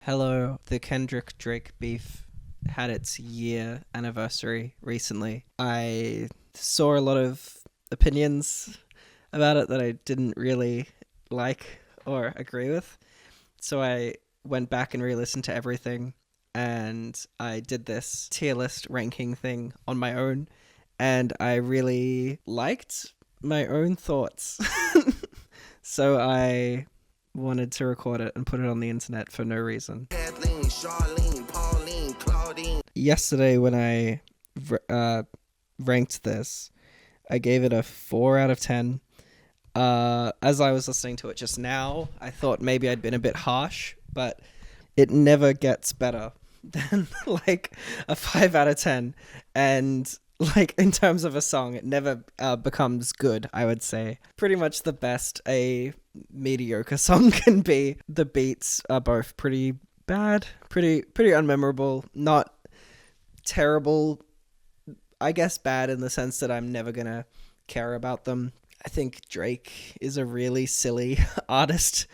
Hello, the Kendrick Drake beef had its year anniversary recently. I saw a lot of opinions about it that I didn't really like or agree with. So I went back and re listened to everything, and I did this tier list ranking thing on my own, and I really liked my own thoughts. So I wanted to record it and put it on the internet for no reason. Kathleen, Charlene, Pauline, Claudine. Yesterday, when I ranked this, I gave it a 4 out of 10. As I was listening to it just now, I thought maybe I'd been a bit harsh, but it never gets better than like a 5 out of 10. And like in terms of a song, it never becomes good, I would say. Pretty much the best a mediocre song can be. The beats are both pretty bad, pretty unmemorable, not terrible. I guess bad in the sense that I'm never gonna care about them. I think Drake is a really silly artist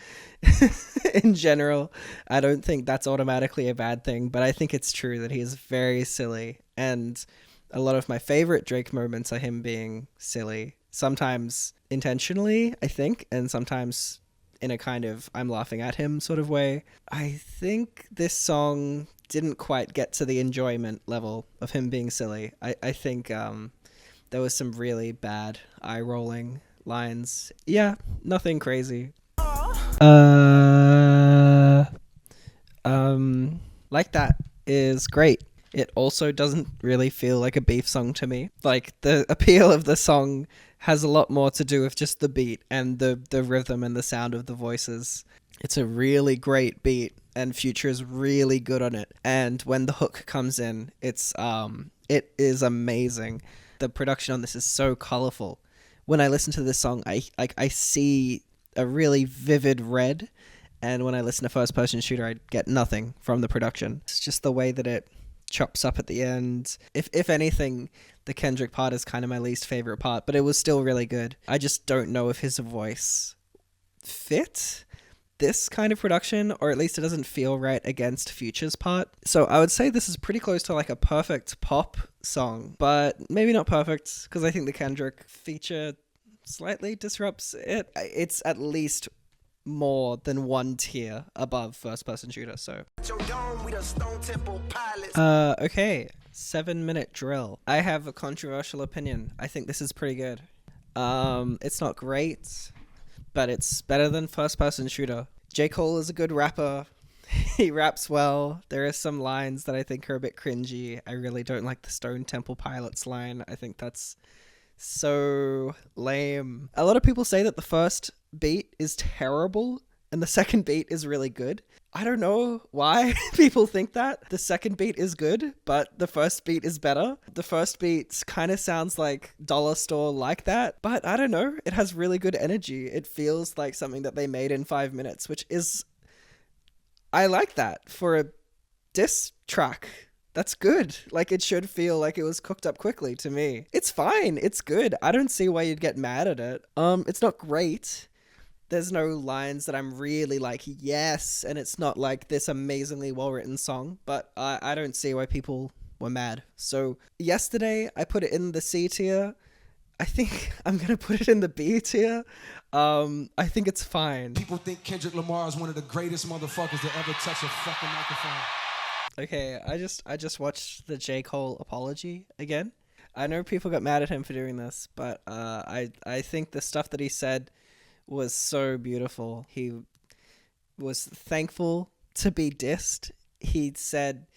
in general. I don't think that's automatically a bad thing, but I think it's true that he is very silly. And a lot of my favorite Drake moments are him being silly. Sometimes intentionally, I think, and sometimes in a kind of I'm laughing at him sort of way. I think this song didn't quite get to the enjoyment level of him being silly. I think there was some really bad eye-rolling lines. Yeah, nothing crazy. Like That is great. It also doesn't really feel like a beef song to me. Like, the appeal of the song has a lot more to do with just the beat and the rhythm and the sound of the voices. It's a really great beat, and Future is really good on it. And when the hook comes in, it is amazing. The production on this is so colorful. When I listen to this song, I see a really vivid red, and when I listen to First Person Shooter, I get nothing from the production. It's just the way that it chops up at the end. If anything, the Kendrick part is kind of my least favorite part, but it was still really good. I just don't know if his voice fit this kind of production, or at least it doesn't feel right against Future's part. So I would say this is pretty close to like a perfect pop song, but maybe not perfect, because I think the Kendrick feature slightly disrupts it. It's at least more than one tier above First Person Shooter, so okay, 7-minute drill. I have a controversial opinion. I think this is pretty good. It's not great, but it's better than First Person Shooter. J. Cole is a good rapper. He raps well. There are some lines that I think are a bit cringy. I really don't like the Stone Temple Pilots line. I think that's so lame. A lot of people say that the first beat is terrible and the second beat is really good. I don't know why people think that. The second beat is good, but the first beat is better. The first beat kind of sounds like Dollar Store Like That, but I don't know. It has really good energy. It feels like something that they made in 5 minutes, which is... I like that for a diss track. That's good. Like, it should feel like it was cooked up quickly to me. It's fine. It's good. I don't see why you'd get mad at it. It's not great. There's no lines that I'm really like, yes, and it's not like this amazingly well-written song, but I don't see why people were mad. So yesterday, I put it in the C tier. I think I'm going to put it in the B tier. I think it's fine. People think Kendrick Lamar is one of the greatest motherfuckers to ever touch a fucking microphone. Okay, I just watched the J. Cole apology again. I know people got mad at him for doing this, but I think the stuff that he said was so beautiful. He was thankful to be dissed. He said,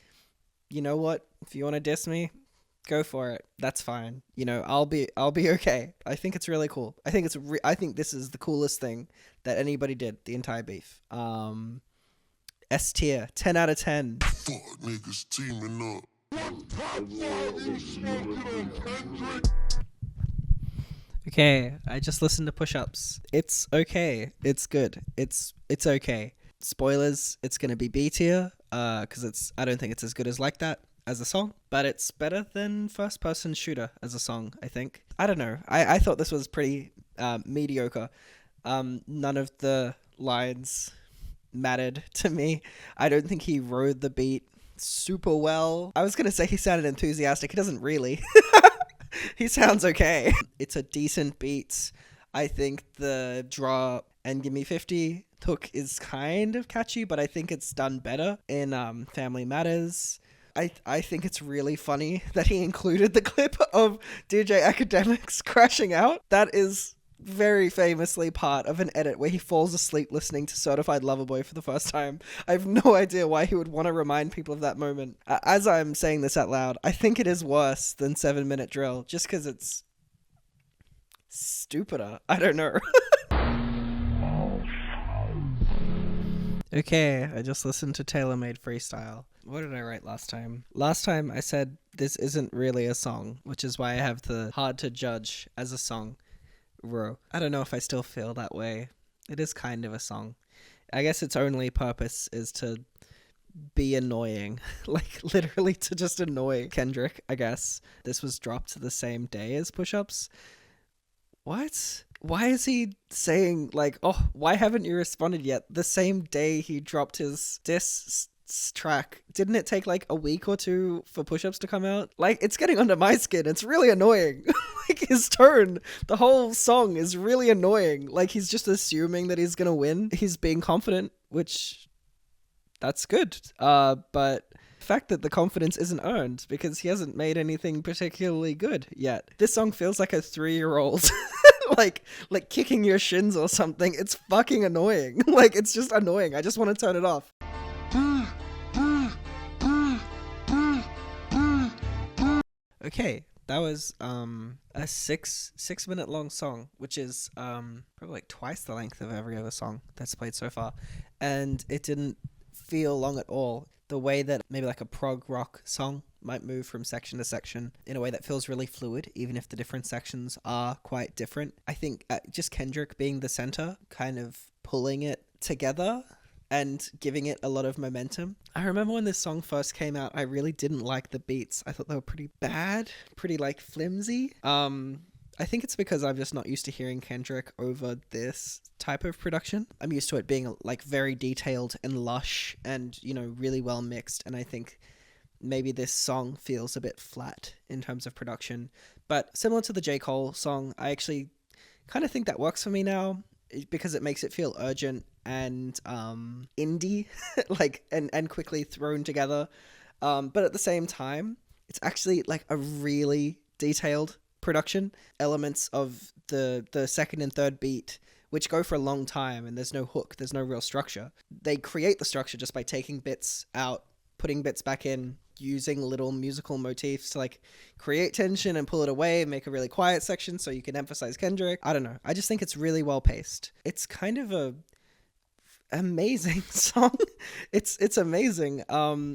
you know what? If you want to diss me, go for it. That's fine. You know, I'll be okay. I think it's really cool. I think this is the coolest thing that anybody did the entire beef. S tier, 10 out of 10. Fuck niggas teaming up. Okay, I just listened to Push-Ups. It's okay. It's good. It's okay. Spoilers, it's gonna be B tier, because I don't think it's as good as Like That as a song, but it's better than First Person Shooter as a song, I think. I don't know. I thought this was pretty mediocre. None of the lines mattered to me. I don't think he rode the beat super well. I was gonna say he sounded enthusiastic. He doesn't really. He sounds okay. It's a decent beat. I think the drop and Gimme 50 hook is kind of catchy, but I think it's done better in Family Matters. I think it's really funny that he included the clip of DJ Academics crashing out. That is very famously part of an edit where he falls asleep listening to Certified Lover Boy for the first time. I have no idea why he would want to remind people of that moment. As I'm saying this out loud, I think it is worse than 7 Minute Drill, just because it's stupider. I don't know. Okay, I just listened to Taylor Made Freestyle. What did I write last time? Last time I said this isn't really a song, which is why I have the hard to judge as a song row. I don't know if I still feel that way. It is kind of a song. I guess its only purpose is to be annoying. Like, literally to just annoy Kendrick, I guess. This was dropped the same day as Push-Ups. What? Why is he saying, like, oh, why haven't you responded yet? The same day he dropped his diss track. Didn't it take, like, a week or two for Push-Ups to come out? Like, it's getting under my skin. It's really annoying. Like, his tone, the whole song is really annoying. Like, he's just assuming that he's gonna win. He's being confident, which, that's good. But the fact that the confidence isn't earned because he hasn't made anything particularly good yet. This song feels like a 3-year-old. like kicking your shins or something. It's fucking annoying. Like, it's just annoying. I just want to turn it off. Okay, that was a 6 minute long song, which is probably like twice the length of every other song that's played so far, and it didn't feel long at all. The way that maybe like a prog rock song might move from section to section in a way that feels really fluid, even if the different sections are quite different. I think just Kendrick being the center, kind of pulling it together and giving it a lot of momentum. I remember when this song first came out, I really didn't like the beats. I thought they were pretty bad, pretty like flimsy. I think it's because I'm just not used to hearing Kendrick over this type of production. I'm used to it being like very detailed and lush and, you know, really well mixed. And I think maybe this song feels a bit flat in terms of production. But similar to the J. Cole song, I actually kind of think that works for me now because it makes it feel urgent and indie, like and quickly thrown together. But at the same time, it's actually like a really detailed production. Elements of the second and third beat, which go for a long time, and there's no hook, there's no real structure. They create the structure just by taking bits out, putting bits back in, using little musical motifs to like create tension and pull it away and make a really quiet section so you can emphasize Kendrick. I don't know. I just think it's really well paced. It's kind of a amazing song. It's amazing.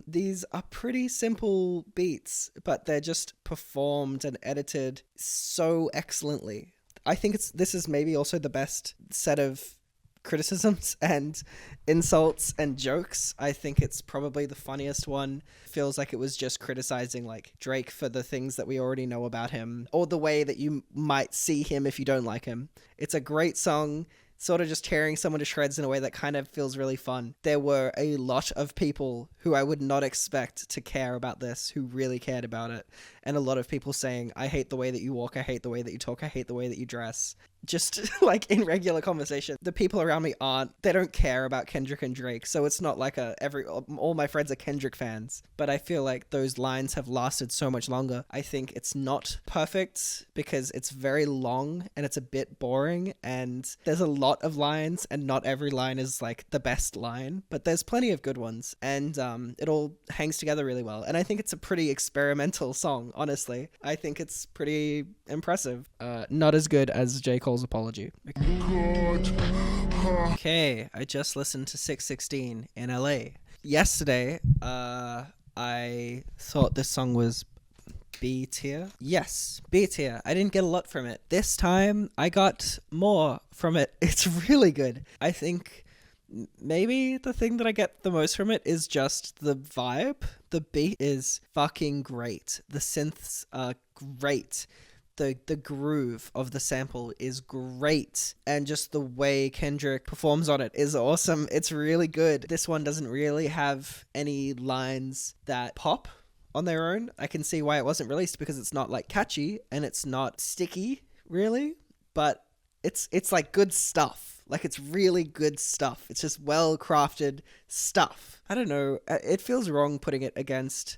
These are pretty simple beats, but they're just performed and edited so excellently. I think this is maybe also the best set of criticisms and insults and jokes. I think it's probably the funniest one. Feels like it was just criticizing like Drake for the things that we already know about him, or the way that you might see him if you don't like him. It's a great song, sort of just tearing someone to shreds in a way that kind of feels really fun. There were a lot of people who I would not expect to care about this, who really cared about it. And a lot of people saying, I hate the way that you walk, I hate the way that you talk, I hate the way that you dress. Just like in regular conversation, the people around me they don't care about Kendrick and Drake. So it's not like all my friends are Kendrick fans, but I feel like those lines have lasted so much longer. I think it's not perfect because it's very long and it's a bit boring and there's a lot of lines and not every line is like the best line, but there's plenty of good ones and it all hangs together really well. And I think it's a pretty experimental song, honestly. I think it's pretty impressive. Not as good as J. Cole's Apology. Okay, I just listened to 616 in LA. Yesterday, I thought this song was B tier. Yes, B tier. I didn't get a lot from it. This time, I got more from it. It's really good. I think maybe the thing that I get the most from it is just the vibe. The beat is fucking great. The synths are great. The groove of the sample is great, and just the way Kendrick performs on it is awesome. It's really good. This one doesn't really have any lines that pop on their own. I can see why it wasn't released, because it's not like catchy and it's not sticky really, but it's like good stuff. Like, it's really good stuff. It's just well crafted stuff. I don't know, it feels wrong putting it against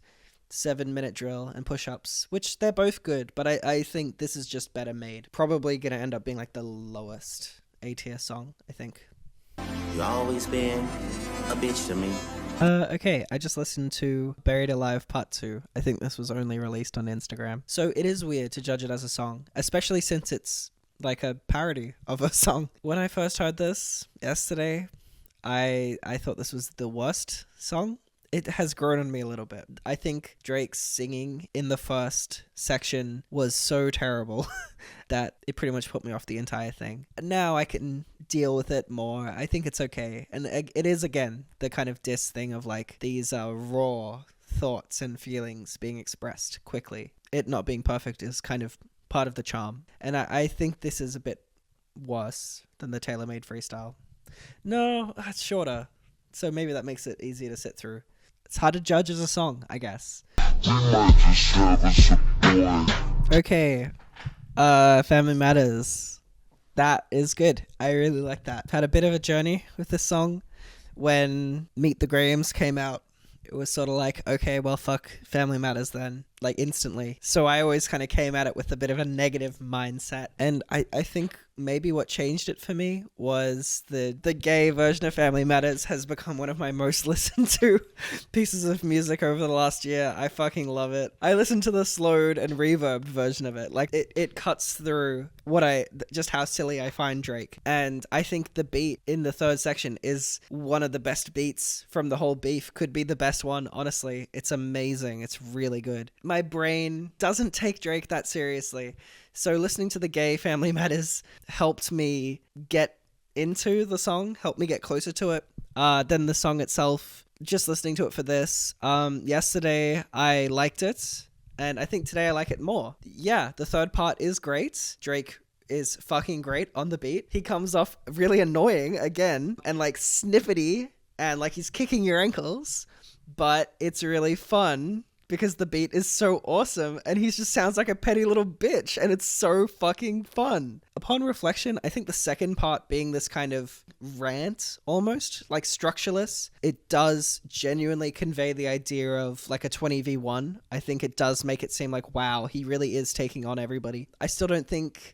7-minute drill and push-ups, which they're both good, but I think this is just better made. Probably gonna end up being like the lowest A-tier song, I think. You always been a bitch to me. Okay, I just listened to Buried Alive Part 2. I think this was only released on Instagram. So it is weird to judge it as a song, especially since it's like a parody of a song. When I first heard this yesterday, I thought this was the worst song. It has grown on me a little bit. I think Drake's singing in the first section was so terrible that it pretty much put me off the entire thing. Now I can deal with it more. I think it's okay. And it is, again, the kind of diss thing of like these raw thoughts and feelings being expressed quickly. It not being perfect is kind of part of the charm. And I think this is a bit worse than the tailor-made freestyle. No, it's shorter, so maybe that makes it easier to sit through. It's hard to judge as a song, I guess. Okay, Family Matters. That is good. I really like that. I've had a bit of a journey with this song. When Meet the Grahams came out, it was sort of like, okay, well, fuck Family Matters then, like instantly. So I always kind of came at it with a bit of a negative mindset. And I think maybe what changed it for me was the gay version of Family Matters has become one of my most listened to pieces of music over the last year. I fucking love it. I listen to the slowed and reverbed version of it. Like, it cuts through just how silly I find Drake. And I think the beat in the third section is one of the best beats from the whole beef. Could be the best one, honestly. It's amazing. It's really good. My brain doesn't take Drake that seriously. So listening to the gay Family Matters helped me get into the song, helped me get closer to it than the song itself. Just listening to it for this. Yesterday I liked it, and I think today I like it more. Yeah, the third part is great. Drake is fucking great on the beat. He comes off really annoying again, and like snippety, and like he's kicking your ankles, but it's really fun because the beat is so awesome and he just sounds like a petty little bitch, and it's so fucking fun. Upon reflection, I think the second part being this kind of rant, almost like structureless, it does genuinely convey the idea of like a 20v1. I think it does make it seem like, wow, he really is taking on everybody. I still don't think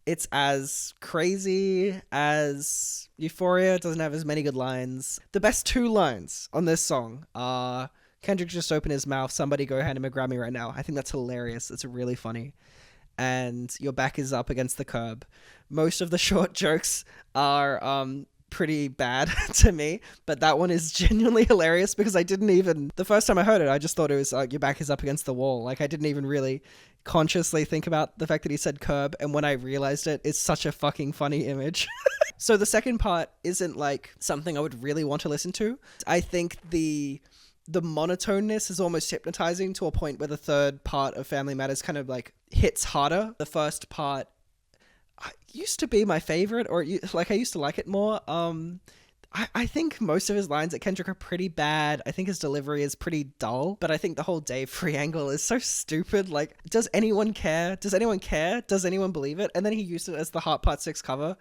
it's as crazy as Euphoria. It doesn't have as many good lines. The best two lines on this song are Kendrick just opened his mouth, somebody go hand him a Grammy right now. I think that's hilarious. It's really funny. And your back is up against the curb. Most of the short jokes are pretty bad to me, but that one is genuinely hilarious because the first time I heard it, I just thought it was your back is up against the wall. Like, I didn't even really consciously think about the fact that he said curb, and when I realized it, it's such a fucking funny image. So the second part isn't like something I would really want to listen to. I think the monotoneness is almost hypnotizing to a point where the third part of Family Matters kind of like hits harder. The first part used to be my favorite, or like I used to like it more. I think most of his lines at Kendrick are pretty bad. I think his delivery is pretty dull, but I think the whole Dave Free angle is so stupid. Like, does anyone care? Does anyone care? Does anyone believe it? And then he used it as the Heart Part 6 cover.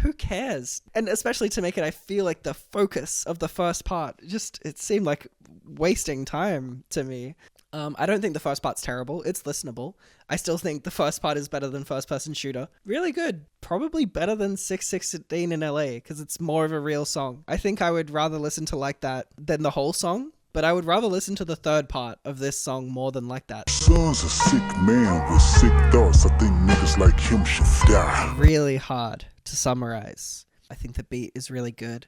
Who cares? And especially to make it, I feel like the focus of the first part, it seemed like wasting time to me. I don't think the first part's terrible. It's listenable. I still think the first part is better than First Person Shooter. Really good. Probably better than 616 in LA because it's more of a real song. I think I would rather listen to Like That than the whole song, but I would rather listen to the third part of this song more than Like That. Son's a sick man with sick thoughts. I think niggas like him should die. Really hard to summarize. I think the beat is really good.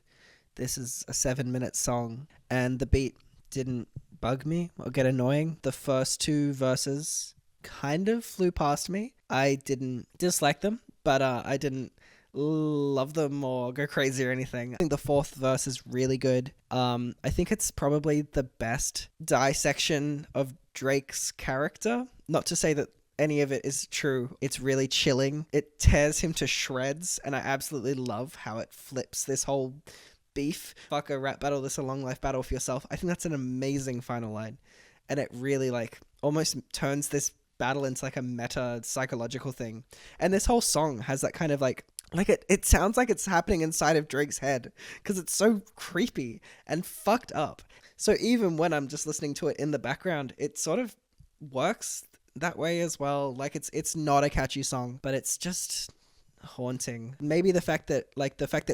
This is a 7-minute song, and the beat didn't bug me or get annoying. The first two verses kind of flew past me. I didn't dislike them, but I didn't love them or go crazy or anything. I think the fourth verse is really good. I think it's probably the best dissection of Drake's character. Not to say that any of it is true. It's really chilling. It tears him to shreds, and I absolutely love how it flips this whole beef. Fuck a rap battle, this a long life battle for yourself. I think that's an amazing final line. And it really like almost turns this battle into like a meta psychological thing. And this whole song has that kind of like it sounds like it's happening inside of Drake's head because it's so creepy and fucked up. So even when I'm just listening to it in the background, it sort of works that way as well. Like it's not a catchy song, but it's just haunting. Maybe the fact that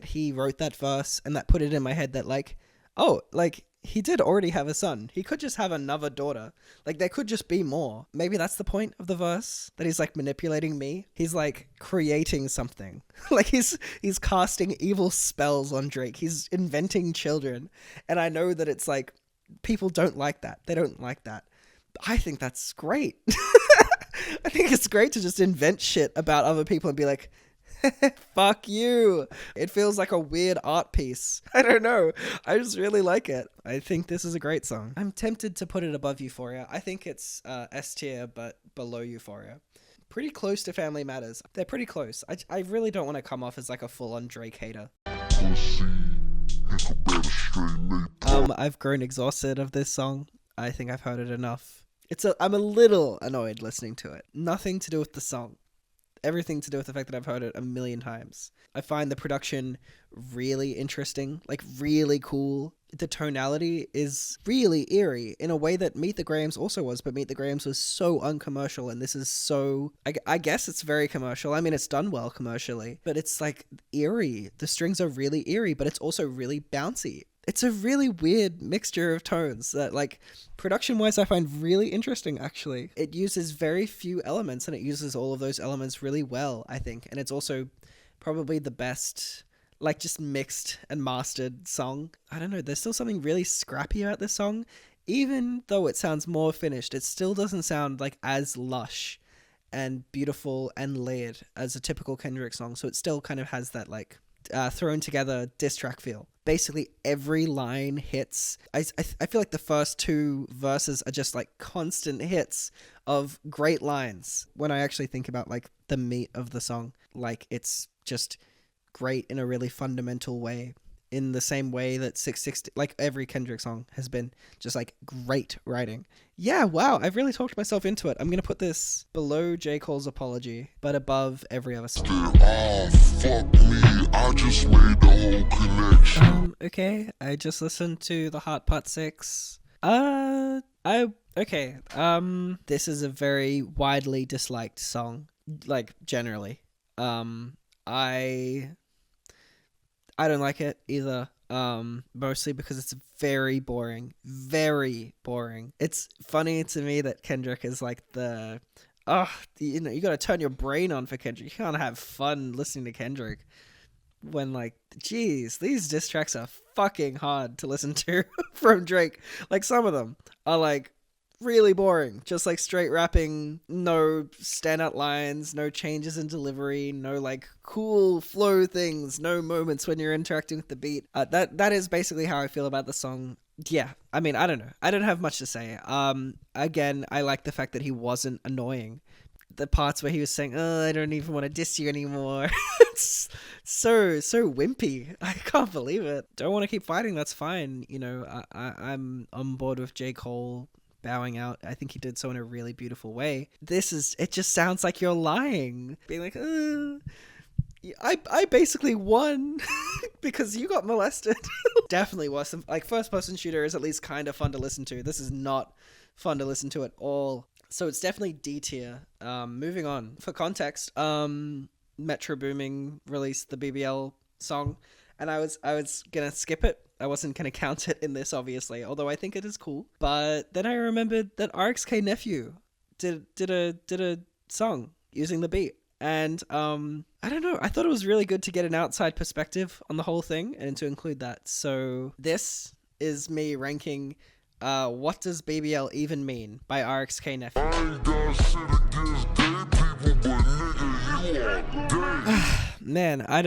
he wrote that verse and that put it in my head that like, oh, like he did already have a son. He could just have another daughter. Like there could just be more. Maybe that's the point of the verse, that he's like manipulating me. He's like creating something. Like he's casting evil spells on Drake. He's inventing children. And I know that it's like people don't like that. They don't like that. But I think that's great. I think it's great to just invent shit about other people and be like, fuck you. It feels like a weird art piece. I don't know. I just really like it. I think this is a great song. I'm tempted to put it above Euphoria. I think it's S tier, but below Euphoria. Pretty close to Family Matters. They're pretty close. I really don't want to come off as like a full-on Drake hater. I've grown exhausted of this song. I think I've heard it enough. I'm a little annoyed listening to it. Nothing to do with the song. Everything to do with the fact that I've heard it a million times. I find the production really interesting, like really cool. The tonality is really eerie in a way that Meet the Grahams also was, but Meet the Grahams was so uncommercial, and this is so, I guess it's very commercial. I mean, it's done well commercially, but it's like eerie. The strings are really eerie, but it's also really bouncy. It's a really weird mixture of tones that, like, production-wise, I find really interesting, actually. It uses very few elements, and it uses all of those elements really well, I think. And it's also probably the best, like, just mixed and mastered song. I don't know, there's still something really scrappy about this song. Even though it sounds more finished, it still doesn't sound, like, as lush and beautiful and layered as a typical Kendrick song. So it still kind of has that, like, thrown together diss track feel. Basically every line hits. I feel like the first two verses are just like constant hits of great lines. When I actually think about like the meat of the song, like it's just great in a really fundamental way, in the same way that 660, like every Kendrick song has been just like great writing. Yeah, wow, I've really talked myself into it. I'm gonna put this below J. Cole's Apology, but above every other song. Fuck me, I just made the whole connection. Okay, I just listened to the Heart Part 6. This is a very widely disliked song, like generally. I don't like it either. Mostly because it's very boring. It's funny to me that Kendrick is like you gotta turn your brain on for Kendrick. You can't have fun listening to Kendrick when, like, geez, these diss tracks are fucking hard to listen to from Drake. Like, some of them are like really boring, just like straight rapping, no standout lines, no changes in delivery, no like cool flow things, no moments when you're interacting with the beat. That is basically how I feel about the song. Yeah, I mean, I don't know, I don't have much to say. Again, I like the fact that he wasn't annoying. The parts where he was saying, I don't even want to diss you anymore. It's so wimpy. I can't believe it. Don't want to keep fighting, that's fine. You know, I'm on board with J. Cole bowing out. I think he did so in a really beautiful way. It just sounds like you're lying. Being like, I basically won because you got molested. Definitely was some, like, first person shooter is at least kind of fun to listen to. This is not fun to listen to at all. So it's definitely D tier. Moving on. For context, Metro Booming released the BBL song, and I was gonna skip it. I wasn't gonna count it in this, obviously, although I think it is cool. But then I remembered that RXK Nephew did a song using the beat, and I don't know. I thought it was really good to get an outside perspective on the whole thing and to include that. So this is me ranking What Does BBL Even Mean by RXK Nephew. I ain't got shit against dead people, but nigga, you are dead. Man, I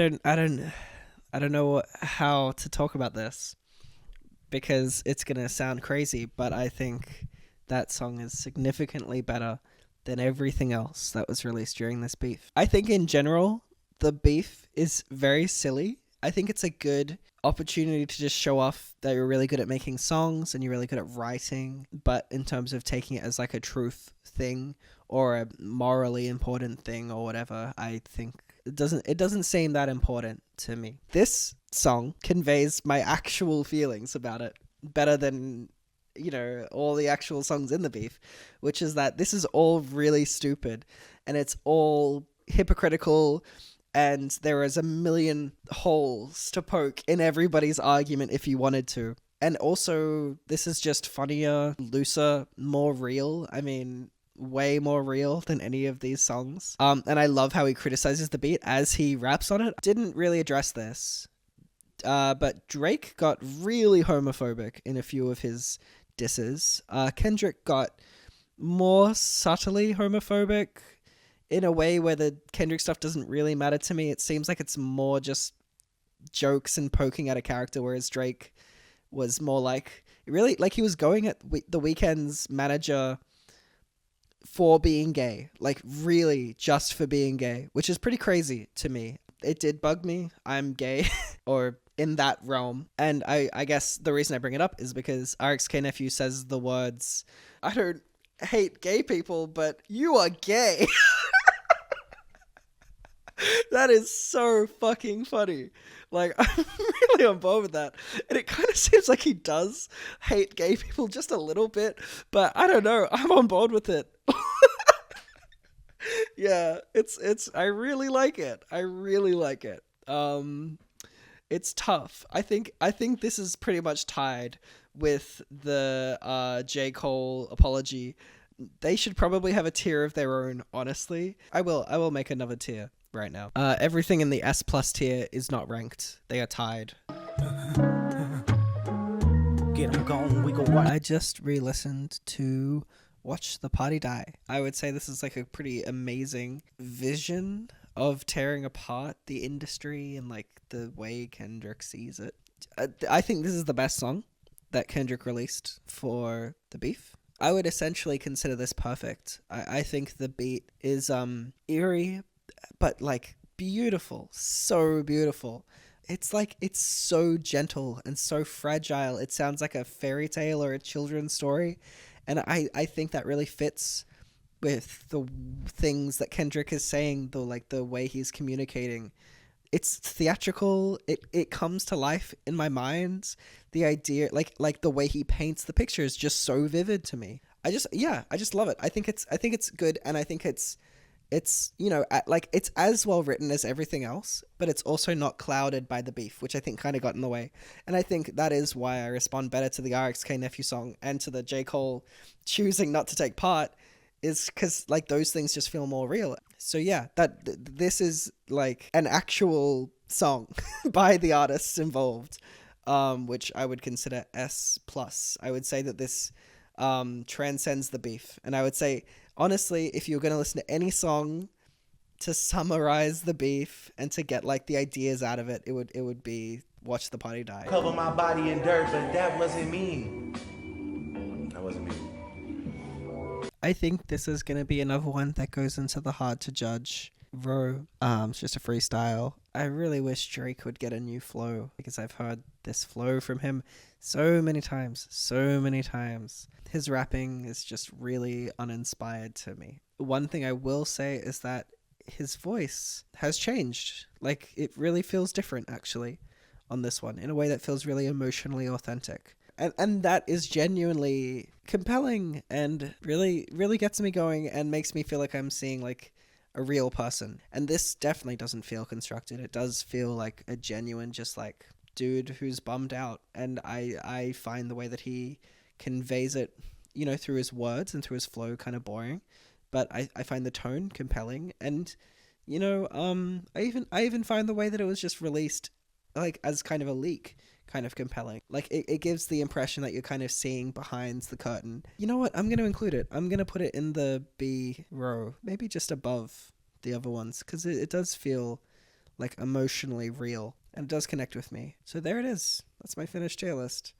don't know how to talk about this because it's gonna sound crazy, but I think that song is significantly better than everything else that was released during this beef. I think in general, the beef is very silly. I think it's a good opportunity to just show off that you're really good at making songs and you're really good at writing, but in terms of taking it as like a truth thing or a morally important thing or whatever, I think it doesn't seem that important to me. This song conveys my actual feelings about it better than, you know, all the actual songs in the beef, which is that this is all really stupid and it's all hypocritical, and there is a million holes to poke in everybody's argument if you wanted to. And also, this is just funnier, looser, more real. I mean, way more real than any of these songs. And I love how he criticizes the beat as he raps on it. Didn't really address this, but Drake got really homophobic in a few of his disses. Kendrick got more subtly homophobic in a way where the Kendrick stuff doesn't really matter to me. It seems like it's more just jokes and poking at a character, whereas Drake was more like, really, like he was going at The Weeknd's manager for being gay, like really just for being gay, which is pretty crazy to me. It did bug me. I'm gay or in that realm. And I guess the reason I bring it up is because RXK Nephew says the words, I don't hate gay people, but you are gay. That is so fucking funny. Like, I'm really on board with that. And it kind of seems like he does hate gay people just a little bit, but I don't know. I'm on board with it. Yeah, I really like it. I really like it. It's tough. I think this is pretty much tied with the J. Cole apology. They should probably have a tier of their own, honestly. I will make another tier right now. Everything in the S+ tier is not ranked. They are tied. Get 'em gone, we go right. I just re-listened to Watch the Party Die. I would say this is like a pretty amazing vision of tearing apart the industry and like the way Kendrick sees it. I think this is the best song that Kendrick released for the beef. I would essentially consider this perfect. I think the beat is eerie, but like beautiful, so beautiful. It's like, it's so gentle and so fragile. It sounds like a fairy tale or a children's story. And I think that really fits with the things that Kendrick is saying, the way he's communicating. It's theatrical. It comes to life in my mind. The idea, like the way he paints the picture is just so vivid to me. I just love it. I think it's good, and I think it's you know, like it's as well written as everything else, but it's also not clouded by the beef, which I think kind of got in the way. And I think that is why I respond better to the RXK Nephew song and to the J. Cole choosing not to take part, is because like those things just feel more real. So yeah, this is like an actual song by the artists involved, which I would consider S+. I would say that this transcends the beef, and I would say, honestly, if you're going to listen to any song to summarize the beef and to get like the ideas out of it, it would be Watch the Party Die. Cover my body in dirt, but that wasn't me. That wasn't me. I think this is going to be another one that goes into the hard to judge row. It's just a freestyle. I really wish Drake would get a new flow, because I've heard this flow from him so many times. His rapping is just really uninspired to me. One thing I will say is that his voice has changed. Like, it really feels different, actually, on this one, in a way that feels really emotionally authentic. And that is genuinely compelling and really, really gets me going and makes me feel like I'm seeing, like, a real person. And this definitely doesn't feel constructed. It does feel like a genuine, just, like, dude who's bummed out. And I find the way that he conveys it, you know, through his words and through his flow kind of boring, but I find the tone compelling. And, you know, I even find the way that it was just released, like, as kind of a leak, kind of compelling. Like, it gives the impression that you're kind of seeing behind the curtain. You know what? I'm going to include it. I'm going to put it in the B row, maybe just above the other ones, because it does feel like emotionally real and it does connect with me. So there it is. That's my finished tier list.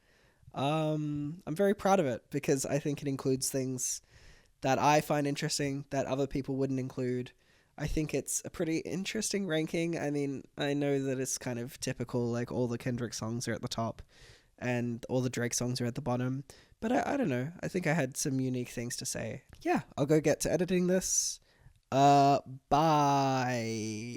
I'm very proud of it because I think it includes things that I find interesting that other people wouldn't include. I think it's a pretty interesting ranking. I mean, I know that it's kind of typical, like all the Kendrick songs are at the top and all the Drake songs are at the bottom. But I don't know. I think I had some unique things to say. Yeah, I'll go get to editing this. Bye.